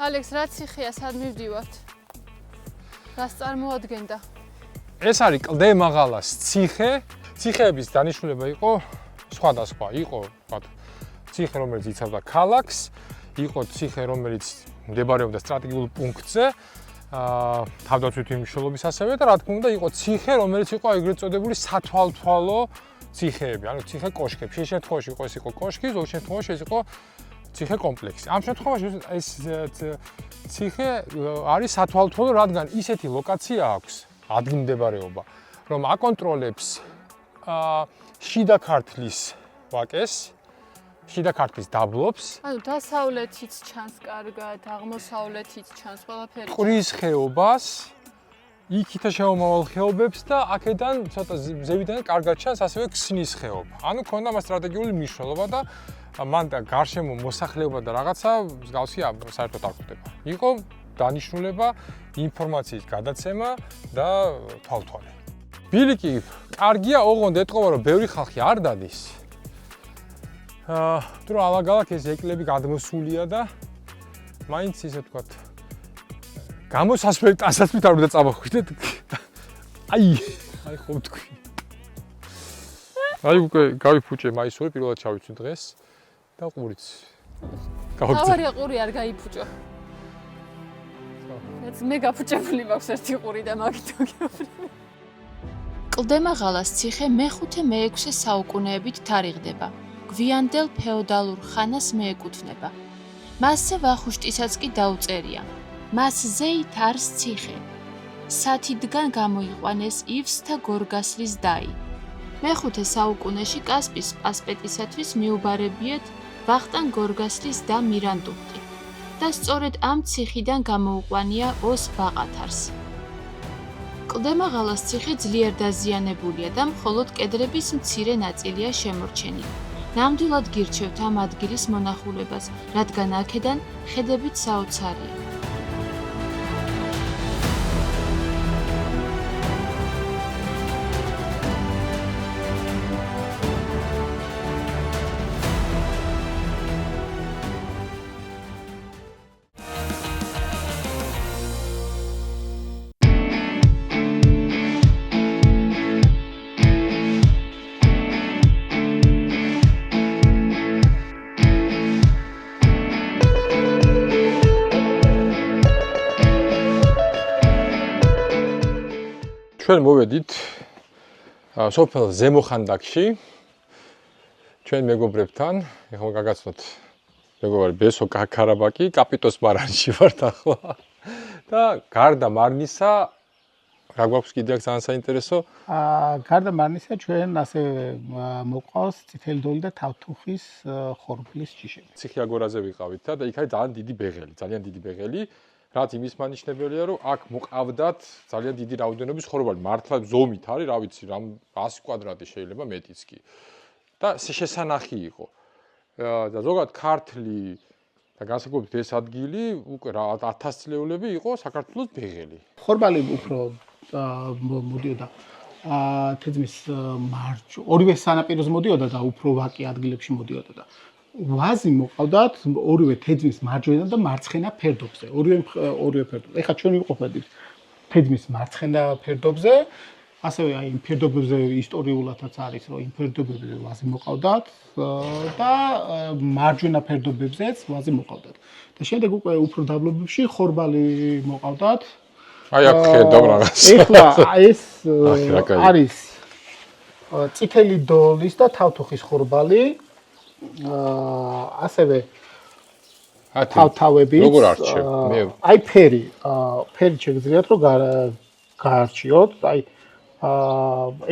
ალექს, რა ციხეა, სად მივდივართ? რას წარმოადგენდა? ეს არის კლდემაღალას ციხე. ციხეების დანიშნულება იყო სხვადასხვა. იყო, ვთქვათ, ციხე, რომელიც იცავდა ქალაქს, იყო ციხე, რომელიც მდებარეობდა სტრატეგიულ პუნქტზე, თავდაცვითი მნიშვნელობის ასევე და რა თქმა უნდა, იყო ციხე, რომელიც იყო ეგრეთ წოდებული სათვალთვალო ციხეები, ანუ ციხე კოშკები. შე შემთხვევაში იყო ეს იყო კოშკი, ზოგ შემთხვევაში ეს იყო ციხე კომპლექსი. ამ შემთხვევაში ეს ციხე არის სათვალთვალო, რადგან ისეთი ლოკაცია აქვს, ადგილმდებარეობა, რომ აკონტროლებს შიდა ქართლის ვაკეს, შიდა ქართლის დაბლობს. ანუ დასავლეთიც ჩანს კარგად, აღმოსავლეთიც ჩანს ყველაფერი. ყრის ხეობას, იქითა შემომავალ ხეობებს და აქედან ცოტა ზევიდან კარგად ჩანს ასევე ქსნის ხეობა. ანუ ქონდა მას სტრატეგიული მნიშვნელობა და მან და გარშემო მოსახლეობა და რაღაცა მსგავსი საერთოდ არ ხვდება. იყო დანიშნულება ინფორმაციის გადაცემა და თვალთვალე. ბილიკი კარგია, ოღონდ ეტყობა რომ ბევრი ხალხი არ დადის. თუ რა ალაგ-ალაგ ეს ეკლები გადმოსულია და მაინც ისე ვთქვათ გამოსასვლელი ტანსაცმლით არ უნდა წამოხვიდეთ. აი ხო ვთქვი. აი უკვე გავიფუჭე მაისური, პირველად ჩავიცვი დღეს და ყურიც. თავარია ყური არ გაიფუჭო. მე გაფუჭებული მაქვს ერთი ყური და მაგით გეუბნები. კლდემაღალას ციხე მე-5-მე-6 საუკუნეებით თარიღდება. გვიანდელ ფეოდალურ ხანას მიეკუთვნება. მასზე ვახუშტისაც კი დაუწერია. მას ზეით არის ციხე. სათიდგან გამოიყვანეს ივსთა გორგასლის დაი. მე-5 საუკუნეში კასპის პასპეტისათვის მიუბარებიათ ვახტანგ გორგასლის და მირანდუხტი და სწორედ ამ ციხიდან გამოუყვანია ოს ბაყათარს. კლდემაღალას ციხე ძლიერ დაზიანებულია და მხოლოდ კედლების მცირე ნაწილია შემორჩენილი. ნამდვილად გირჩევთ ამ ადგილის მონახულებას, რადგან აქედან ხედებით საოცარია. ჩვენ მოვედით სოფელ ზემოხანდაკში ჩვენ მეგობრებთან, ეხლა გაგაცნოთ მეგობარი ბესო კარაბაკი, კაპიტოს მარანში ვართ ახლა და გარდა მარნისა რა გვაქვს კიდე აქ ძალიან საინტერესო? გარდა მარნისა ჩვენ ასე მოყავს წითელი დოლი და თავთუხის ხორბლის ჯიშები. ციხე აგორაზე ვიყავით და იქ არის ძალიან დიდი ბეღელი, ძალიან დიდი ბეღელი. რაც იმის მანიშნებელია, რომ აქ მოყავდათ ძალიან დიდი რაოდენობის ხორბალი. მართლა ზომით არის, რა ვიცი, რამ 100 კვადრატი შეიძლება მეტიც კი. და შესანახი იყო. და ზოგადად ქართლი და განსაკუთრებით ეს ადგილი უკვე რა 1000 წლეულები იყო საქართველოს ბეღელი. ხორბალი უფრო მოდიოდა თეძმის ორივე სანაპიროს მოდიოდა და უფრო ვაკე ადგილებში მოდიოდა და ვაზი მოყავდათ ორივე თეძმის მარჯვენა და მარცხენა ფერდობზე. ორივე ფერდობზე. ეხლა ჩვენ ვიყოფებით თეძმის მარცხენა ფერდობზე, ასევე აი იმ ფერდობებზე ისტორიულადაც არის, რომ იმ ფერდობებზე ვაზი მოყავდათ და მარჯვენა ფერდობებზეც ვაზი მოყავდათ. და შემდეგ უკვე უფრო დაბლობებში ხორბალი მოყავდათ. აი აქ ხედავ რაღაც. ეხლა ეს არის წითელი დოლის და თავთუხის ხორბალი. ასევე თავთავები როგორ არჩევ მე აი ფერი შეგიძლიათ რომ გაარჩიოთ აი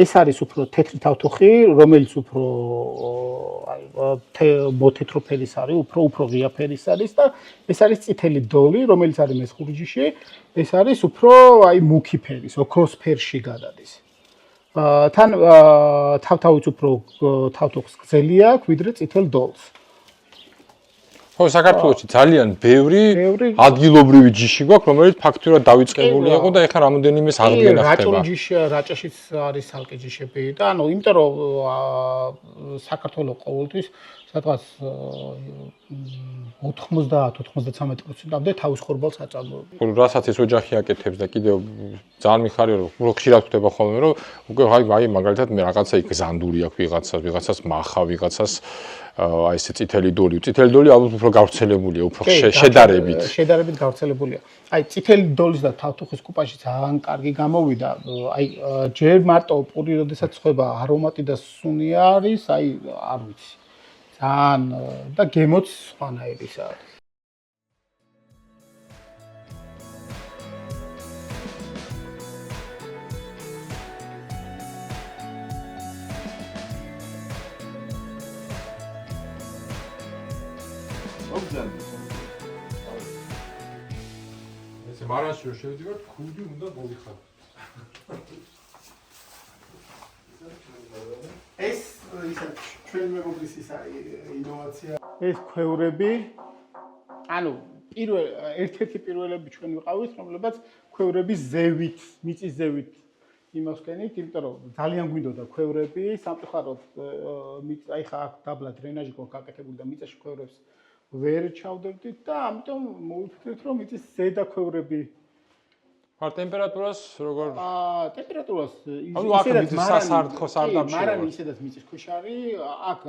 ეს არის უფრო თეთრი თავთუხი რომელიც უფრო აი მოთეთრო ფერის არის უფრო ღია ფერის არის და ეს არის წითელი დოლი რომელიც არის მესხური ჯიში ეს არის უფრო აი მუქი ფერის ოქროს ფერში გადადის თან თავთავიც უფრო თავთუხს გზელი აქვს ვიდრე წითელ დოლს. ხო, საქართველოში ძალიან ბევრი ადგილობრივი ჯიში გვაქვს, რომელიც ფაქტურად დავიწყებული იყო და ეხლა რამოდენიმეს აღდგენა ხდება. რაჭული ჯიში, რაჭაშიც არის ცალკე ჯიშები და ანუ იმიტომ რომ საქართველოს ყოველთვის სადღაც 90-93%-ამდე თავის ხორბალს აწარმოებენ. რასაც ეს ოჯახი აკეთებს და კიდევ ძალიან მიხარია რომ უფრო ხშირად ხდება ხოლმე რომ უკვე აი მაგალითად მე რაღაცა იქ ზანდური აქვს ვიღაცას მახა ვიღაცას აი ესე წითელი დოლი ალბათ უფრო გავრცელებულია უფრო შედარებით გავრცელებულია. აი წითელი დოლის და თავთუხის კუპაში ძალიან კარგი გამოვიდა. აი ჯერ მარტო პური როდესაც ხდება არომატი და სუნი არის, აი არ ვიცი. ძალიან და გემოც სხვანაირი არის. ესე მარანში რომ შევიდივართ, ქუდი უნდა მოვიხაროთ. ეს ისე ჩვენ მეგობრის ის ინოვაცია. ეს ქვევრები, ანუ ერთ-ერთი პირველები ჩვენ ვიყავით, რომლებაც ქვევრების ზევით, მიწის ზევით იმას ვქენით, იმიტომ რომ ძალიან გვინდოდა ქვევრები, სამწუხაროდ აი ხა აქ დაბლა დრენაჟი გვაქვს გაკეთებული და მიწაში ქვევრებს ვერ ჩავდებდით და ამიტომ მოვიფიქრეთ, რომ მიწის ზედა ქვევრები არ ტემპერატურას როგორ ტემპერატურას ისედაც სასართხო სარდაფში მაგრამ ისედაც მიწის ქვეშ არის აქ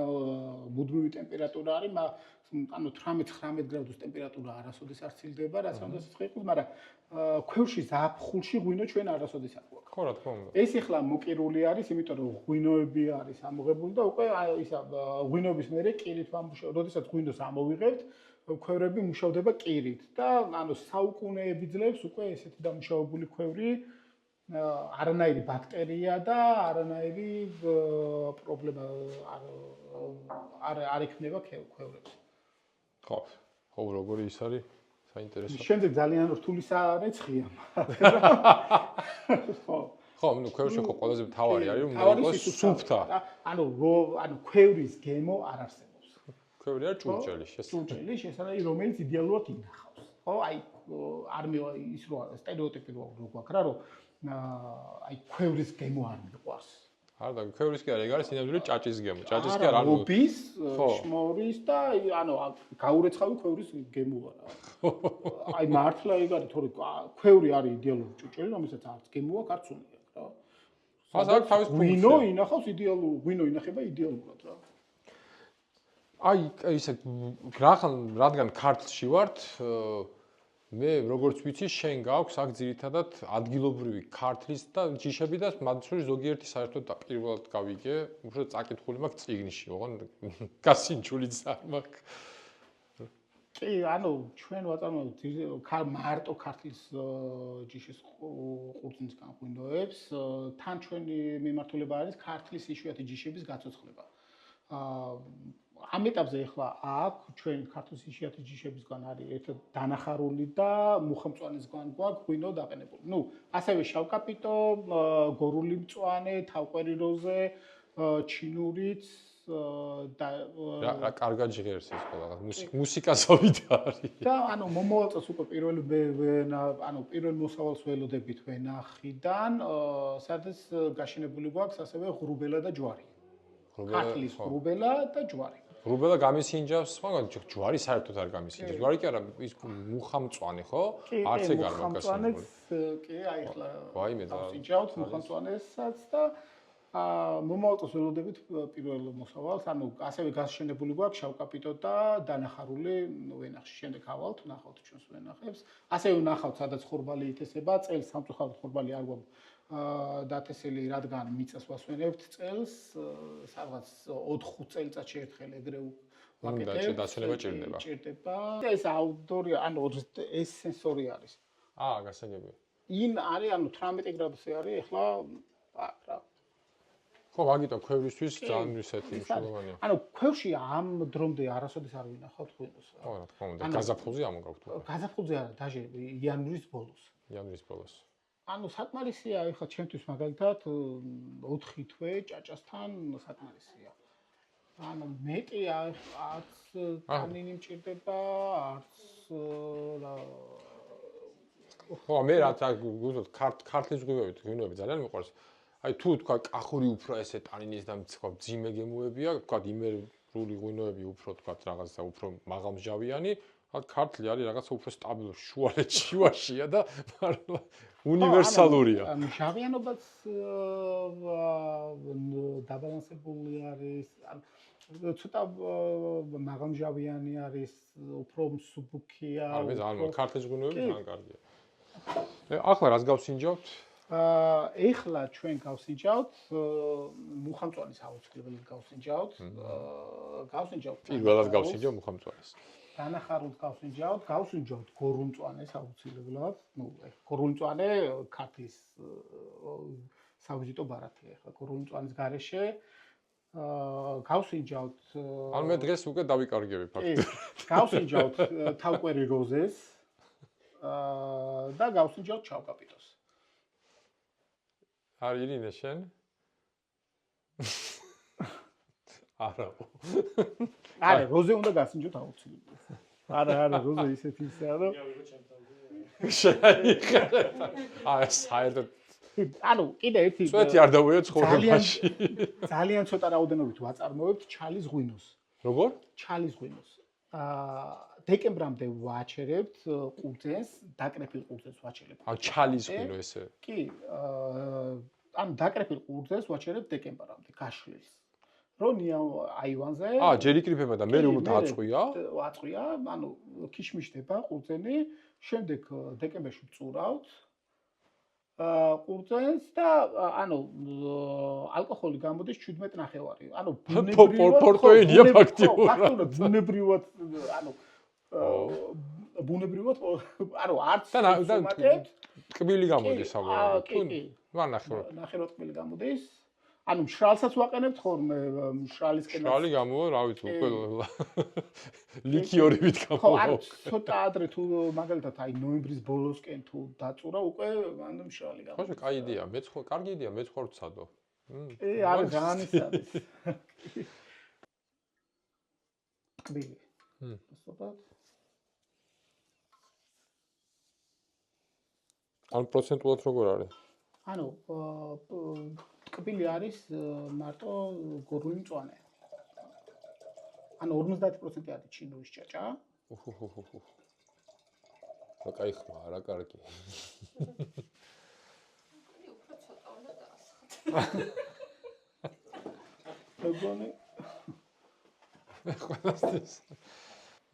მუდმივი ტემპერატურა არის ანუ 18-19 გრადუს ტემპერატურა არასოდეს არ ცილდება რაც როდესაც ხიყავს მაგრამ ქვევრში ზაფხულში ღვინო ჩვენ არასოდეს არ გვაქვს ხო რა თქმა უნდა ეს ახლა მოკირული არის იმიტომ რომ ღვინოები არის ამოღებული და უკვე ისა ღვინოების მერე კირით ვამუშავებთ როდესაც ღვინოს ამოვიღებთ ქვევრები მუშავდება კირით და ანუ საუკუნეები ძლებს უკვე ესეთი დამუშავებული ქვევრი არანაირი ბაქტერია და არანაირი პრობლემა არ ექნება ქვევრებს. ხო, ხო როგორი ის არის საინტერესო. შემდეგ ძალიან რთული სარეცხია. ხო. ხო, ნუ ქვევრში ხო ყველაზე მთავარი არის რომ მოიყოს სუფთა. ანუ ქვევრის გემო არ არსებობს. ქვევრი არის ჭურჭელი, ჭურჭელი შესაძლებელი რომელიც იდეალურად ინახავს. ხო, აი არ ის რო სტერეოტიპი რო გვაქვს რა რომ აი ქვევრის გემო არ მიყვარს. არა და ქვევრის კი არ ეგ არის ინდივიდუალური ჭაჭის გემო. ჭაჭის კი არ არის. ობის, შმორის და ანუ გაურეცხავი ქვევრის გემოა რა. აი მართლა ეგ არის თორე ქვევრი არის იდეალური ჭურჭელი, რომელსაც არც გემო აქვს, არც უნი აქვს რა. მას აქვს თავის ფუნქცია. ღვინო ინახავს ღვინო ინახება იდეალურად რა. აი ისე რადგან ქართლში ვართ მე როგორც ვიცი შენ გაქვს აქ ძირითადად ადგილობრივი ქართლის და ჯიშები და მათ შორის ზოგიერთი საერთოდ და პირველად გავიგე უფრო წაკითხული მაქვს წიგნში ოღონ გასინჯულიც არ მაქვს კი ანუ ჩვენ ვაწარმოებთ მარტო ქართლის ჯიშის ყურძნის განღვინოებს თან ჩვენი მიმართულება არის ქართლის იშვიათი ჯიშების გაცოცხლება ამ ეტაპზე ახლა აქ ჩვენ ქართლის იშვიათი ჯიშებისგან არის ერთ დანახარული და მუხამწვანისგან გვაქვს ღვინო დაყენებული. ნუ ასევე შავკაპიტო, გორული მწვანე, თავყვერი როზე, ჩინურიც და რა კარგად ჟღერს ეს ყველა მუსიკასავით არის. და ანუ მომავალ წელს უკვე პირველ მოსავალს ველოდებით ვენახიდან, სადაც გაშენებული გვაქვს ასევე ღრუბელა და ჯვარი. ქართლის ღრუბელა და ჯვარი. ღრუბელა გამისინჯავს, მაგრამ ჯვარი საერთოდ არ გამისინჯავს. ჯვარი კი არა, ის მუხამწვანე, ხო? არც ეგ არ მაგასინჯავს. კი, აი ახლა ვაიმე და გავსინჯავთ მუხამწვანესაც და მომავალ წელს ველოდებით პირველ მოსავალს, ანუ ასევე გაშენებული გვაქვს შავკაპიტო და დანახარული ვენახში. შემდეგ ავალთ, ნახავთ ჩვენს ვენახებს. ასევე ვნახავთ, სადაც ხორბალი ითესება, წელს სამწუხაროდ ხორბალი არ გვაქვს დათესილი, რადგან მიწას ვასვენებთ წელს, სადღაც 4-5 წელიწადში ერთხელ ეგრე ვაკეთებთ. და დაცილება ჭირდება. ჭირდება. ეს აუდიტორია, ანუ ეს სენსორი არის. გასაგებია. ინ არის, ანუ 18 გრადუსი არის, ახლა აქ რა. ხო, მაგიტომ ქვევრისთვის ძალიან ისეთი მნიშვნელოვანია. ანუ ქვევრში ამ დრომდე არასოდეს არ ვინახავთ ღვინოს. ხო, რა თქმა უნდა, გაზაფხულზე ამოგაქვთ. გაზაფხულზე არა, დაჟე იანვრის ბოლოს. იანვრის ბოლოს. ანუ საკმარისია, ეხლა ჩემთვის მაგალითად 4 თვე ჭაჭასთან საკმარისია. ანუ მეტი არც ტანინი მჭირდება, არც რა ხო, მე რაც გუძოთ ქართლის ღვინოები ძალიან მიყვარს. აი თუ თქვა კახური უფრო ესე ტანინის და თქვა ძიმე გემოებია, თქვა იმერ სრული ღვინოები უფრო თქვათ რაღაცა უფრო მაღალმჟავიანი, ქართლი არის რაღაცა უფრო სტაბილური, შუაშია და უნივერსალურია. მჟავიანობაც დაბალანსებული არის, ცოტა მაღალმჟავიანი არის, უფრო მსუბუქია. მე ძალიან ქართლის ღვინოები ძალიან კარგია. ახლა რას გავსინჯავთ? ეხლა ჩვენ გავსინჯავთ მუხამწვანის აუცილებლად გავსინჯავთ. პირველად გავსინჯავ მუხამწვანეს. დანახარულად გავსინჯავთ გორუნწვანეს აუცილებლად. გორუნწვანე ქართლის სავიზიტო ბარათია. ეხლა გორუნწვანის გარეშე გავსინჯავთ მე დღეს უკვე დავიკარგები ფაქტობრივად. გავსინჯავთ თავკვერი როზეს და გავსინჯავთ ჩავკაპიტოს. არ ირინე შენ? არა. არა, როზე უნდა გასინჯოთ აუცილებლად. არა, როზე ისეთი ისაა, რომ საერთოდ კიდე ერთი წვეთი არ დავუია ცხოვრებაში. ძალიან ცოტა რაოდენობით ვაწარმოებთ ჩალის ღვინოს. როგორ? ჩალის ღვინოს. დეკემბრამდე ვაჩერებთ ყურძენს, დაკრეფილ ყურძენს ვაჩერებთ. ჩალის ღვინო ესე. კი, დაკრეფილ ყურძენს ვაჩერებთ დეკემბრამდე, გაშლის. რონია აივანზე. ჯერ იკრიფება და მე რომ დააწყვია? აწყვია, ქიშმიშდება ყურძენი, შემდეგ დეკემბერში ვწურავთ. ყურძენს და ალკოჰოლი გამოდის 17.5. პორტოენია ფაქტიურად ბუნებრივად არც ტკბილი გამოდის საბოლოოდ. ნახევრად ტკბილი გამოდის. მშრალსაც ვაყენებთ ხოლმე, მშრალისკენ. მშრალი გამოვა, რა ვიცი, უკვე ლიქიორებით გამოვა. ცოტა ადრე თუ მაგალითად ნოემბრის ბოლოსკენ თუ დაწურა, უკვე მშრალი გამოვა. ხო, კაი იდეა, კარგი იდეა, მეც ხარ ვცადო. არის ძალიან ის არის. ტკბილი. პროცენტულად როგორ არის? ტკბილი არის მარტო გორული მწვანე. 50% არის ჩინურის ჭაჭა. კაი ხმა, რა კარგი. უფრო ცოტა უნდა დაასხათ. მეგონი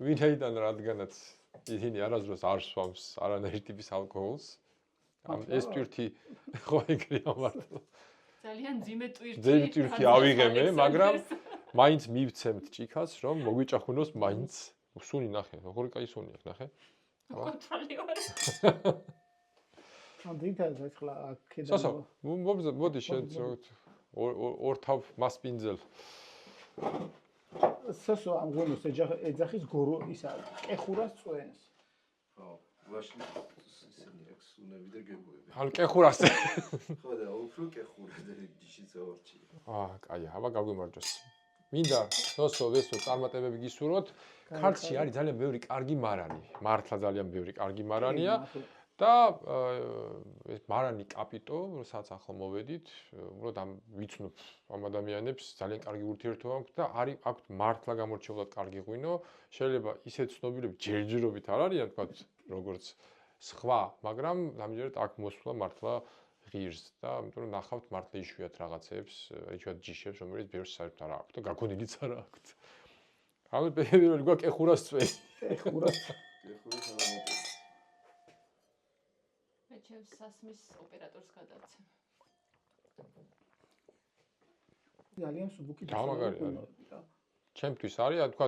ვინაიდან რადგანაც ისინი არასდროს არ სვამს არანაირი ტიპის ალკოჰოლს. ეს ტვირთი ხო ეგრეა მართლა. ძალიან ძიმე ტვირთი ავიღემე, მაგრამ მაინც მივცემთ ჭიქას, რომ მოგვიჭახუნოს მაინც. სუნი ნახე, როგორი კაი სუნი აქვს, ნახე. კონტროლი ვარ. დიტალს ახლა აქედან. სასო, მოდი შენ ორ თავ მასპინძელ. სასო ამ ღვინოს ეძახის გორო ისა კეხურას წვენს. ხო, ვაშლი ისინი აქვს სუნები და გებოები. კეხურას. ხო და უფრო კეხურა და ჯიშიც ორჩი. კაია, აბა გაგვიმარჯოს. მინდა სოსო ვესო წარმატებები გისურვოთ. ქართლში არის ძალიან ბევრი კარგი მარანი. მართლა ძალიან ბევრი კარგი მარანია. და ეს მარანი კაპიტო, რომელსაც ახლა მოვედით, უბრალოდ ვიცნობ ამ ადამიანებს ძალიან კარგი ურთიერთობა აქვს და არის აქვთ მართლა გამორჩეულად კარგი ღვინო. შეიძლება ისეთ ცნობილები ჯერჯერობით არ არიან, თქვა როგორც სხვა, მაგრამ ამჯერად აქ მოსვლა მართლა ღირს და ამიტომ რომ ნახავთ მართლა იშვიათ რაღაცებს, იშვიათ ჯიშებს, რომელიც ბევრს საერთოდ არ აქვს და გაგონილიც არ აქვს. ამიტომ პირველი გვაქვს კეხურას წვენი. კეხურას ჩემს სასმის ოპერატორს გადავცემ. ძალიან მსუბუქი დამაგარია. ჩემთვის არის, თქვა,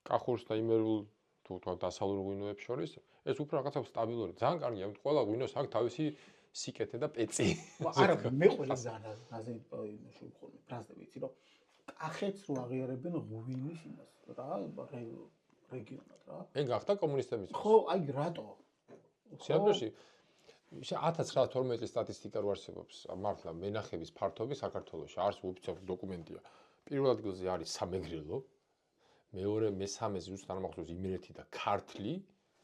კახურს და იმერულ თუ თქვა დასავლურ ღვინოებს შორის, ეს უფრო რაღაცა სტაბილური. ძალიან კარგია, ამიტომ ყველა ღვინოს აქვს თავისი სიკეთე და პეწი. არა, მე ყველას ზაზე შევხოლმე, ბრაზდები ვიცი, რომ კახეთს რო აღიარებენ ღვინის იმას, რა, რეგიონად რა. ეგ გახდა კომუნისტების. ხო, აი რატო? სიამოვნებაში 1912 წლის სტატისტიკა რო არსებობს, მართლა მენახების ფართობი საქართველოში არც ოფიციალური დოკუმენტია. პირველ ადგილზე არის სამეგრელო, მეორე, მესამეზე ზუსტად არ მახსოვს იმერეთი და ქართლი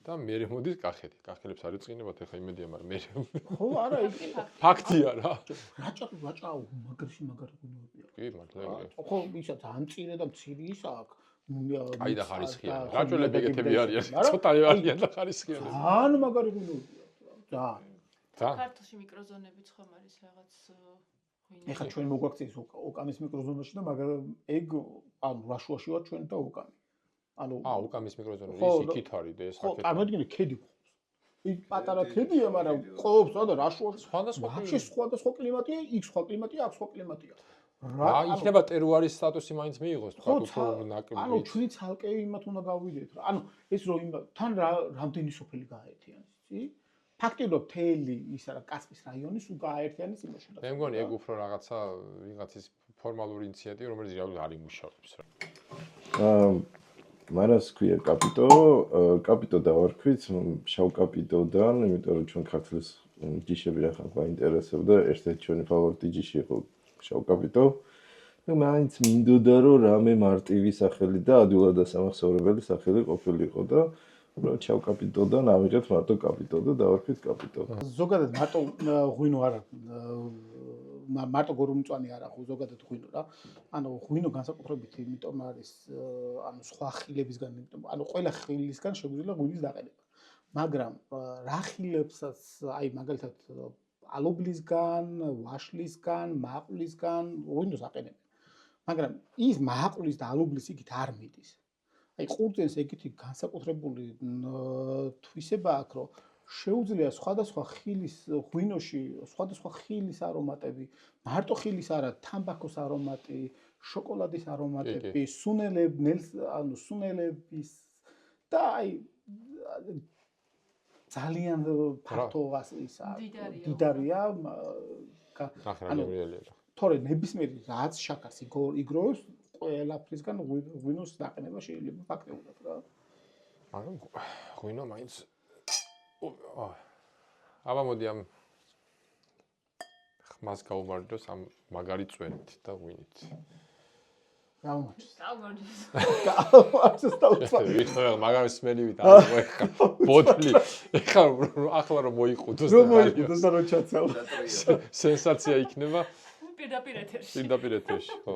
და მე მოდის კახეთი. კახელებს არ იწყინებათ ეხა იმედია, მაგრამ მე ხო, არა, იგი ფაქტია რა. რაჭა მაგარი გუნდია. კი, მართლა. ხო, ისა ძალიან მწირე და მცირე ის აქვს. აი და ხარისხიანი. რაჭველები ეგეთები არიან. ცოტა არიან და ხარისხიანი. ძალიან მაგარი გუნდია. ძალიან. და ქართლში მიკროზონებიც ხომ არის რაღაც ეხლა ჩვენ მოგვაქცეს ოკამის მიკროზონაში და მაგრამ ეგ ანუ რაშუაში ვარ ჩვენ და ოკამი. ანუ უკამის მიკროზონაში ის იქით არის და ეს ხო, აქეთ. წარმოგიდგენთ ქედი ყობს. იქ პატარა ქედია, მაგრამ ყობს და რაშუაში სხვადასხვა ვაფშე სხვადასხვა კლიმატია, იქ სხვა კლიმატია, აქ სხვა კლიმატია. იქნება ტერუარის სტატუსი მაინც მიიღოს, თქვა უფრო ნაკლები. ანუ ჩვენი ცალკე იმათ უნდა გავიდეთ რა. ანუ ეს რომ თან რამდენი სოფელი გააერთიანეს, იცი? ფაქტიურად თელი ისა რა კასპის რაიონი სულ გააერთიანეს იმაში. მე მგონი ეგ უფრო რაღაცა ვიღაცის ფორმალური ინიციატივა, რომელიც რეალურად არ იმუშავებს რა. მარას ქვია კაპიტო, კაპიტო დავარქვით, შავ კაპიტოდან, იმიტომ რომ ჩვენ ქართლის ჯიშები რა ხარ გვაინტერესებდა, ერთ-ერთი ჩვენი ფავორიტი ჯიში იყო შავ კაპიტო. და მაინც მინდოდა რომ რამე მარტივი სახელი და ადვილად დასამახსოვრებელი სახელი ყოფილიყო და უბრალოდ შავ კაპიტოდან ავიღეთ მარტო კაპიტო და დავარქვით კაპიტო. ზოგადად მარტო ღვინო არა მარტო გორუმწვანი არა ხო ზოგადად ღვინო რა. ანუ ღვინო განსაკუთრებით იმიტომ არის ანუ სხვა ხილებისგან იმიტომ ანუ ყველა ხილისგან შეგვიძლია ღვინის დაყენება. მაგრამ რა ხილებსაც აი მაგალითად ალუბლისგან, ვაშლისგან, მაყვლისგან ღვინოს აყენებენ. მაგრამ ის მაყვლის და ალუბლის იქით არ მიდის. აი ყურძენს ეგეთი განსაკუთრებული თვისება აქვს, რომ შეუძლია სხვადასხვა ხილის ღვინოში, სხვადასხვა ხილის არომატები, მარტო ხილის არა, თამბაქოს არომატი, შოკოლადის არომატები, ანუ სუნელების და აი ძალიან ფართო ისა დიდარია. ანუ თორე ნებისმიერი რაც შაქარს იგროვებს ყველაფრისგან ღვინოს დაყენება შეიძლება ფაქტიურად რა. მაგრამ ღვინო მაინც აბა მოდი ამ ხმას გავუმარჯოს ამ მაგარი წვენით და ღვინით. გავუმარჯოს. მაგარი სმელივით არის ეხა ბოთლი. ეხა ახლა რომ მოიყუდოს და მოიყუდოს და რომ ჩაცაო. სენსაცია იქნება. პირდაპირ ეთერში. პირდაპირ ეთერში, ხო.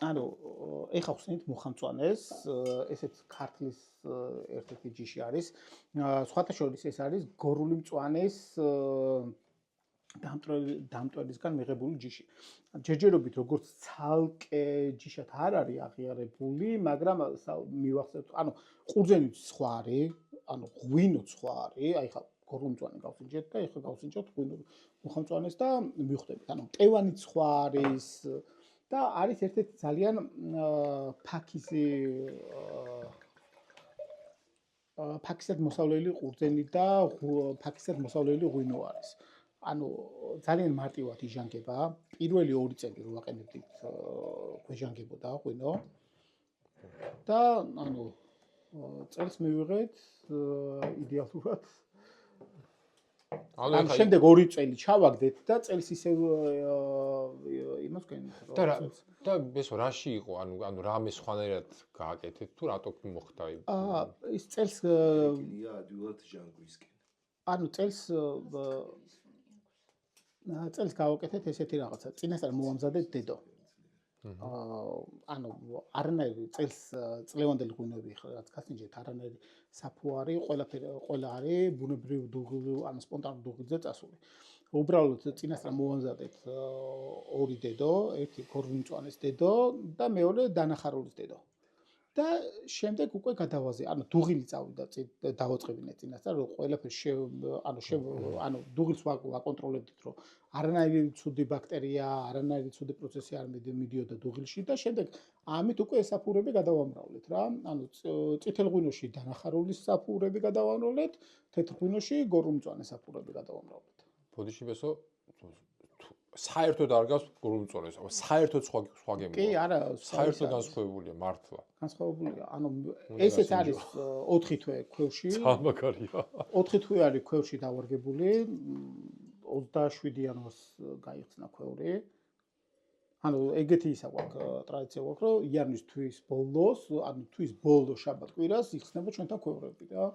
ანუ ეხა ხსნით მუხამწვანეს, ესეც ქართლის ერთ-ერთი ჯიში არის. სხვათა შორის ეს არის გორული მწვანეს დამტვერისგან მიღებული ჯიში. ჯერჯერობით როგორც ცალკე ჯიშად არ არის აღიარებული, მაგრამ მივახსენოთ, ანუ ყურძენიც სხვა არის, ანუ ღვინოც სხვა არის, აი ხა გორული მწვანე გავსინჯეთ და ეხლა გავსინჯოთ მუხამწვანეს და მივხვდებით. ანუ მტევანიც სხვა არის და არის ერთ-ერთი ძალიან ფაქისად მოსავლელი ყურძენი და ფაქისად მოსავლელი ღვინო არის. ანუ ძალიან მარტივად იჟანგება. პირველი 2 წელი რო ვაყენებდით გვეჟანგებოდა ღვინო. და ანუ წელს მივიღეთ იდეალურად ანუ შემდეგ 2 წელი ჩავაგდეთ და წელს ისევ იმას გენით რომ და ესო რაში იყო ანუ რამე სხვანაირად გააკეთეთ თუ რატო მოხდა ის წელს ადვილად ჟანგვისკენ ანუ წელს გავაკეთეთ ესეთი რაღაცა წინასწარ მოვამზადეთ დედო ანუ არანაირი წელს წლევანდელი ღვინოები რაც გასინჯეთ არანაირი საფუარი ყველა არის ბუნებრივ დუღილ ანუ სპონტანურ დუღილზე წასული უბრალოდ წინასწარ მოვამზადეთ 2 დედო ერთი გორუმწვანეს დედო და მეორე დანახარულის დედო და შემდეგ უკვე გადავაზე ანუ დუღილი წავიდა დავაწყებინეთ წინასწარ რომ ყველაფერს ანუ დუღილს ვაკონტროლებდით რომ არანაირი ცუდი ბაქტერია არანაირი ცუდი პროცესი არ მიდიოდა დუღილში და შემდეგ ამით უკვე საფურები გადავამრავლეთ რა ანუ წითელ ღვინოში დანახარულის საფურები გადავამრავლეთ თეთრ ღვინოში გორუმწვანეს საფურები გადავამრავლეთ ბოდიში ბესო საერთოდ არ გავს გორუმწვანეს საერთოდ სხვა გემო კი არა საერთოდ განსხვავებულია მართლა განსხვავებულია ანუ ესეც არის 4 თვე ქვევრში სამაგარია 4 თვე არის ქვევრში დავარგებული 27 იანვარს გაიხსნა ქვევრი ანუ ეგეთი ისა გვაქვს ტრადიცია გვაქვს, რომ იანვრის თვის ბოლოს, ანუ თვის ბოლო შაბათ-კვირას იხსნება ჩვენთან ქვევრები რა.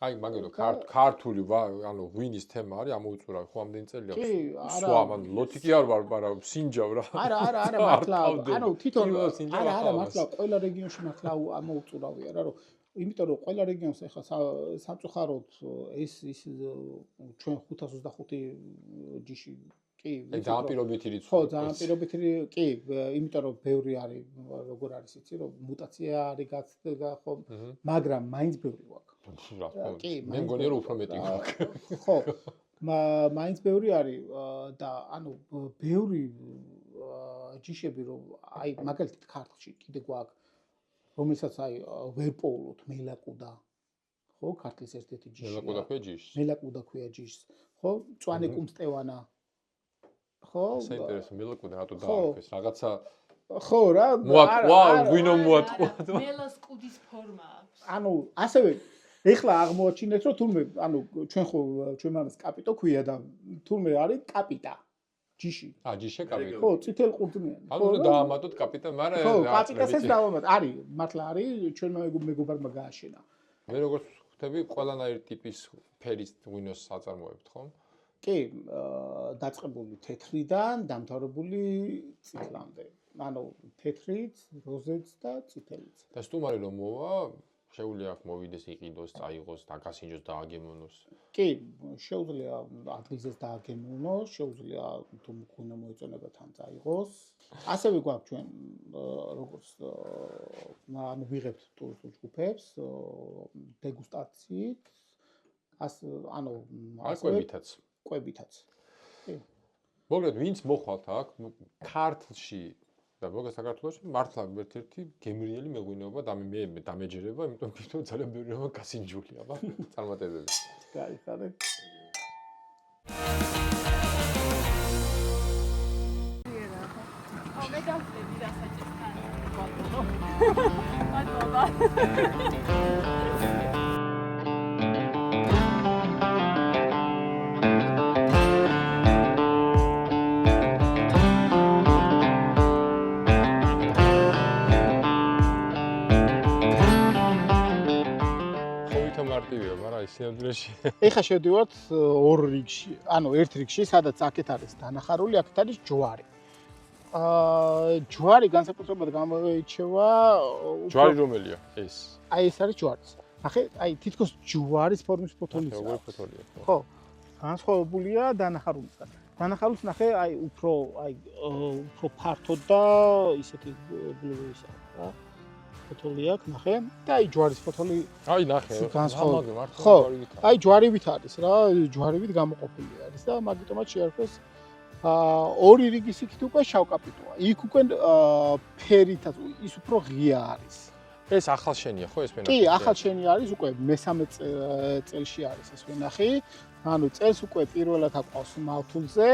აი მაგერო ქართული ანუ ღვინის თემა არის ამოუწურავი ხო ამდენი წელია კი, არა. სხვა ანუ ლოთი კი არ ვარ მაგრამ სინჯავ რა არა მართლა ანუ თვითონ არა მართლა ყველა რეგიონში მართლა ამოუწურავია რა რომ იმიტომ რომ ყველა რეგიონს ეხლა სამწუხაროდ ეს ჩვენ 525 ჯიში კი ძალიან პირობითი რიცხვი ხო ძალიან პირობითი კი იმიტომ რომ ბევრი არის როგორ არის იცი რომ მუტაცია არის გაცდა ხო მაგრამ მაინც ბევრი გვაქვს კი მე მგონია რომ უფრო მეტი გვაქვს ხო მაინც ბევრი არის და ანუ ბევრი ჯიშები რომ აი მაგალითად ქართლში კიდე გვაქვს რომელსაც აი ვერ პოულობთ მელაკუდა ხო ქართლის ერთ-ერთი ჯიში მელაკუდა ქვია ჯიშს ხო მწვანე კუმსტევანა ხო საინტერესო მელაკუდა რატო დაარქვეს რაღაცა ხო რა მოატყვა ღვინო მოატყვა მელას კუდის ფორმა აქვს ანუ ასევე ეხლა აღმოაჩინეთ რომ თურმე ანუ ჩვენ ხო ჩვენ მამას კაპიტო ქვია და თურმე არის კაპიტა ჯიში ჯიშე კაპიტა ხო წითელ ყურძნიანი ანუ დაამატოთ კაპიტა მაგრამ ხო კაპიტასაც დავამატ არის მართლა არის ჩვენ მეგობარმა გააშენა მე როგორც ხვდები ყველანაირი ტიპის ფერის ღვინოს აწარმოებთ ხო კი დაწყებული თეთრიდან დამთავრებული წითლამდე ანუ თეთრიც როზეც და წითელიც და სტუმარი რომ მოვა შეუძლია აქ მოვიდეს იყიდოს წაიღოს დაგასინჯოს დააგემონოს კი შეუძლია ადგილზეც დააგემონოს შეუძლია თუ მქონე მოეწონება თან წაიღოს ასევე გვაქვს ჩვენ როგორც ანუ ვიღებთ ტურისტულ ჯგუფებს დეგუსტაციით ანუ კვებითაც კი მოგეთ ვინც მოხვალთ აქ ქართლში და მოგეთ საქართველოში მართლა ერთ-ერთი გემრიელი მეღვინეობა და მე დამეჯერება იმიტომ რომ ძალიან ბევრი რამ გასინჯული აბა წარმატებები გაიხარე მე დავწევი დასაჭერთან მარტივია, მაგრამ სინამდვილეში ეხა შევდივართ ორ რიგში, ანუ ერთ რიგში, სადაც აქეთ არის დანახარული, აქეთ არის ჯვარი. ჯვარი განსაკუთრებულად გამოირჩევა ჯვარი რომელია ეს? აი ეს არის ჯვარი. ნახე, აი თითქოს ჯვარის ფორმის ფოთოლიც როგორი ფოთოლია? ხო. განსხვავებულია დანახარულისგან. დანახარულს ნახე, აი უფრო ფართო და ისეთი ბლუისაა, რა. ფოთოლი აქვს, ნახე და აი ჯვარის ფოთოლი აი ნახე განსხვავებული ხო აი ჯვარივით არის რა ჯვარივით გამოყოფილი არის და მაგიტომაც შეარქვეს ორი რიგის იქით უკვე შავკაპიტოა იქ უკვე ფერითაც ის უფრო ღია არის ეს ახალშენია ხო ეს ვენახი კი ახალშენი არის უკვე მესამე წელში არის ეს ვენახი ანუ წელს უკვე პირველად აყვავს მავთულზე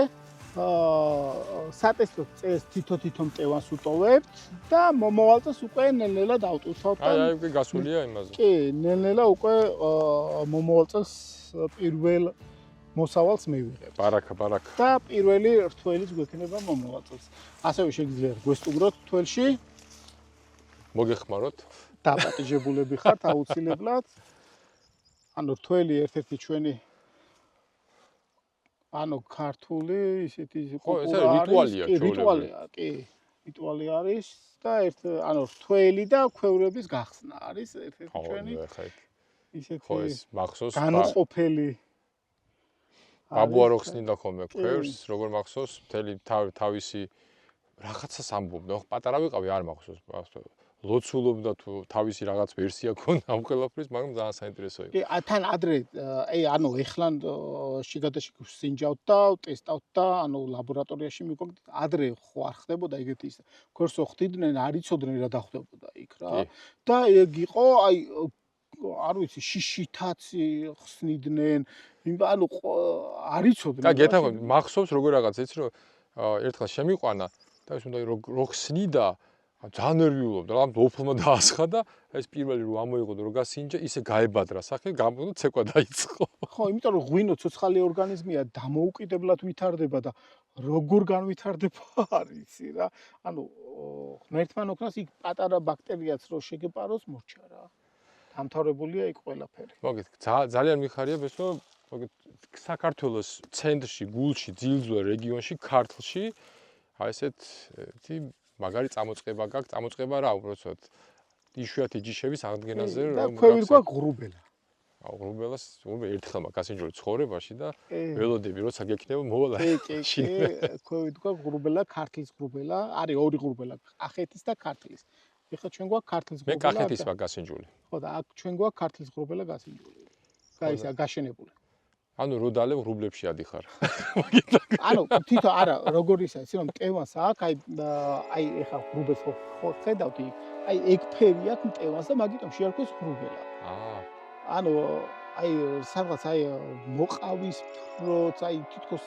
სატესტო წელს თითო მტევანს უტოვებთ და მომავალ წელს უკვე ნელ-ნელა დავტვირთავთ აი უკვე გასულია იმაზე კი ნელ-ნელა უკვე მომავალ წელს პირველ მოსავალს მივიღებთ ბარაკა და პირველი რთველიც გვექნება მომავალ წელს ასევე შეგიძლიათ გვესტუმროთ თველში მოგეხმაროთ დაპატიჟებულები ხართ აუცილებლად ანუ რთველი ერთ-ერთი ჩვენი ანუ ქართული ისეთი რიტუალია კი რიტუალი არის და ანუ რთველი და ქვევრების გახსნა არის ერთ-ერთი ჩვენი ისეთი ხო ეს მახსოვს განუყოფელი ბაბუა რო ხსნიდა ხოლმე ქვევრს როგორ მახსოვს მთელი თავისი რაღაცას ამბობდა ხო პატარა ვიყავი არ მახსოვს ლოცულობდა თუ თავისი რაღაც ვერსია ქონდა ამ ყველაფრის, მაგრამ ძალიან საინტერესო იყო. კი, თან ადრე, ანუ ეხლა შიგადაში გვსინჯავთ და ტესტავთ და ანუ ლაბორატორიაში მიგვაქვს ადრე ხო არ ხდებოდა ეგეთი ის. ქორსო ხდიდნენ, არ იცოდნენ რა დახვდებოდა იქ რა. და ეგ იყო, აი არ ვიცი, შიშითაც ხსნიდნენ, ანუ არ იცოდნენ. და გეთახმები, მახსოვს როგორ რაღაც იცი რომ ერთხელ შემიყვანა და ის უნდა რო ხსნიდა ძალიან ნერვიულობდა, რა დოფლმა დაასხა და ეს პირველი რომ ამოიღო და რომ გასინჯა, ისე გაებადრა სახე, გამოდო ცეკვა დაიწყო. ხო, იმიტომ რომ ღვინო ცოცხალი ორგანიზმია, დამოუკიდებლად ვითარდება და როგორ განვითარდება არ იცი რა. ანუ ღმერთთან ოქნას იქ პატარა ბაქტერიაც რო შეგეპაროს მორჩა რა. დამთავრებულია იქ ყველაფერი. მოგეთ, ძალიან მიხარია ეს რომ მოგეთ საქართველოს ცენტრში, გულში, ძილძველ რეგიონში, ქართლში აი ესეთი მაგარი წამოწყება გაქვს, წამოწყება რა უბრალოდ იშვიათი ჯიშების აღდგენაზე რომ ქვევით გვაქვს ღრუბელა. ღრუბელას ერთხელმა გასინჯული ცხოვრებაში და ველოდები როცა გექნება მოვალ კი, ქვევით გვაქვს ღრუბელა, ქართლის ღრუბელა, არის ორი ღრუბელა, კახეთის და ქართლის. ეხლა ჩვენ გვაქვს ქართლის ღრუბელა. მე კახეთის ვარ გასინჯული. ხო და აქ ჩვენ გვაქვს ქართლის ღრუბელა გასინჯული. გაისა გაშენებული. ანუ როდალე ღრუბლებში ადიხარ. ანუ თვითონ არა, როგორ ისა, იცი რომ მტევანს აქ, აი ეხლა ღრუბელს ხო ხედავთ იქ, აი ეგ ფერი აქვს მტევანს და მაგიტომ შეარქვეს ღრუბელა. ანუ აი სადღაც აი მოყავის ფროც, აი თითქოს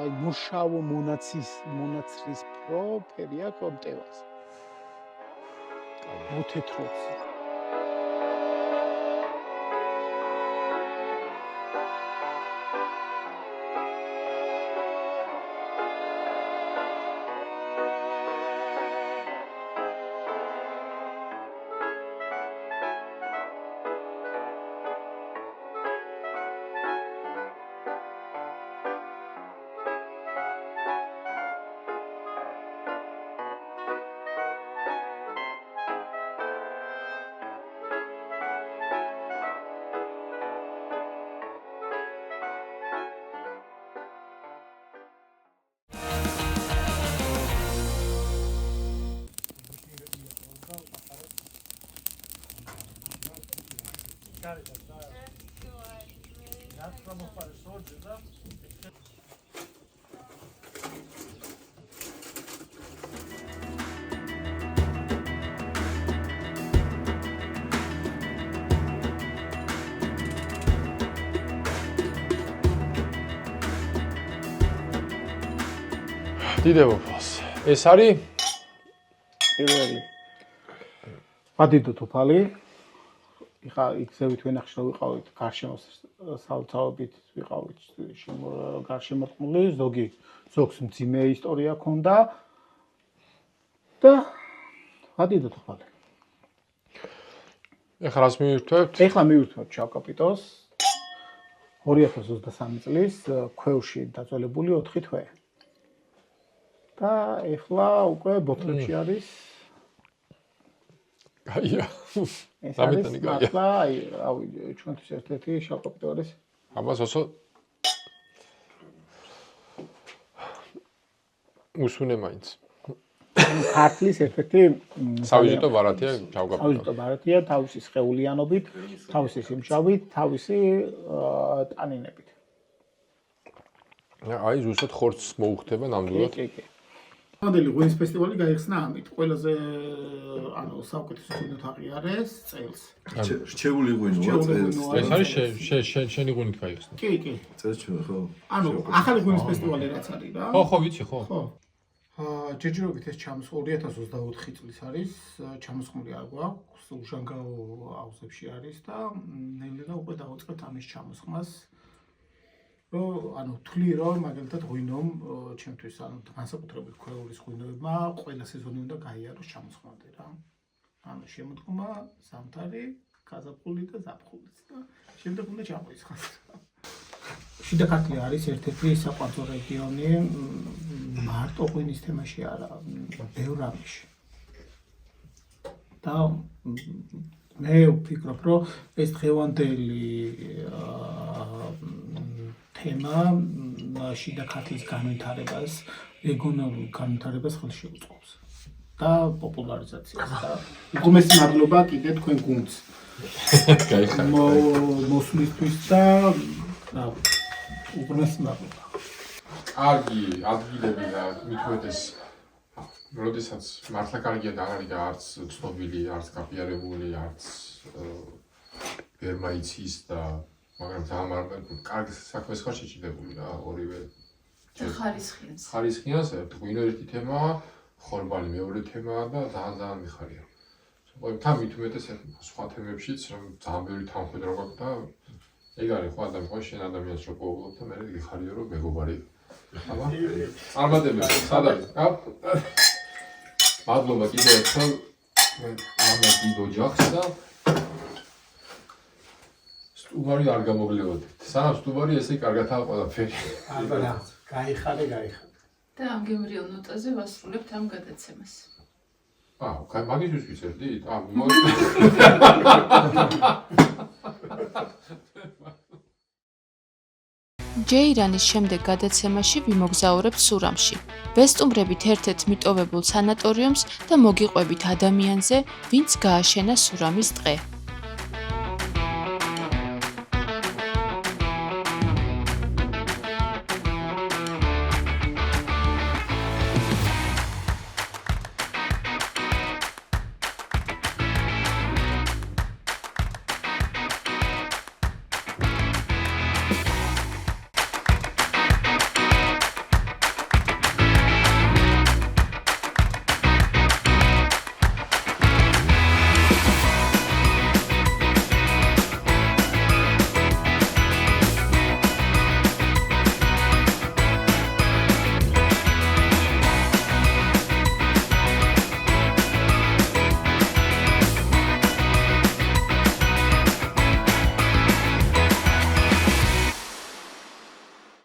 აი მოშავო მონაცრის ფრო ფერი აქვს მტევანს. მოთეთროც. დიდებოფალს. ეს არის პირველი. პადიდო თოფალი. იხა იქზევით ვენახში რომ ვიყავით გარშემოს სალოცავებით ვიყავით გარშემორტყმული, ზოგს მძიმე ისტორია ქონდა და პადიდო თოფალი. ეხლა რას მივირთვებთ? ეხლა მივირთვებთ შავკაპიტოს 2023 წლის ქვევრში დაძველებული 4 თვე. და ეხლა უკვე ბოთლებში არის გაია. ეს არის მართლა აი რავი ჩვენთვის ერთ-ერთი შავკაპიტო არის. ამას ოსო უსუნე მაინც. ქართლის ერთ-ერთი სავიზიტო ბარათია შავკაპიტო. სავიზიტო ბარათია თავისი სხეულიანობით, თავისი სიმშავით, თავისი ტანინებით. აი ზუსტად ხორცს მოუხდება ნამდვილად. კი. მოდელი ღვინის ფესტივალი გაიხსნა ამით. ყველაზე ანუ საუკეთესო ღვინოთ აღიარეს წელს. რჩეული ღვინოა წელს. ეს არის შენი ღვინით გაიხსნა. კი. წელს ჩვენ ხო? ანუ ახალი ღვინის ფესტივალი რაც არის რა. ხო, ვიცი, ხო. ხო. ჯერჯერობით ეს 2024 წლის არის, ჩამოსხმული არ გვაქვს, უშანგაო აუზებში არის და ნელ-ნელა უკვე დავიწყებთ ამის ჩამოსხმას. რომ ანუ თვლი რომ მაგალითად ღვინომ ჩემთვის ანუ განსაკუთრებით ქვეულის ღვინოებმა ყველა სეზონი უნდა გაიაროს ჩამოსხმამდე რა. ანუ შემოდგომა ზამთარი, გაზაფხული და ზაფხულიც და შემდეგ უნდა ჩამოისხოს. შიდა ქართლი არის ერთ-ერთი საყვარლო რეგიონი მარტო ღვინის თემაში არა, ბევრ ამაში. და მე ვფიქრობ, რომ ეს დღევანდელი თემა შიდა ქართლის განვითარებას, რეგიონალურ განვითარებას ხელში უწყობს და პოპულარიზაციას და უღმესი მადლობა კიდე თქვენ გუნდს. გაიხარეთ. მოსვლისთვის და უღმესი მადლობა. კარგი ადგილები და მithuetes როდესაც მართლა კარგია და არ არის არც ცნობილი, არც გაფიარებული, არც გერმაიცის და მაგრამ ძალიან კარგი საქმეს ხარ შეჭიდებული რა ორივე ხარისხიანს. ხარისხიანს ღვინო ერთი თემაა ხორბალი მეორე თემაა და ძალიან მიხარია. თან მით უმეტეს სხვა თემებშიც რომ ძალიან ბევრი თანხმედრა გვაქვს და ეგ არის ხო ადამიანი შენ ადამიანს რო პოულობ და მე გიხარია რომ მეგობარი აბა წარმატებები სად არის მადლობა კიდევ ერთხელ მამას დიდ ოჯახს და სტუმარი არ გამოგლევოდეთ სანამ სტუმარი ესე კარგათაა ყველაფერი აბა გაიხარე და ამ გემრიელ ნოტაზე ვასრულებთ ამ გადაცემას. მაგისთვის ვიცერდით? ჯეირანის შემდეგ გადაცემაში ვიმოგზაურებთ სურამში. ვესტუმრებით ერთ-ერთ მიტოვებულ სანატორიუმს და მოგიყვებით ადამიანზე, ვინც გააშენა სურამის ტყე.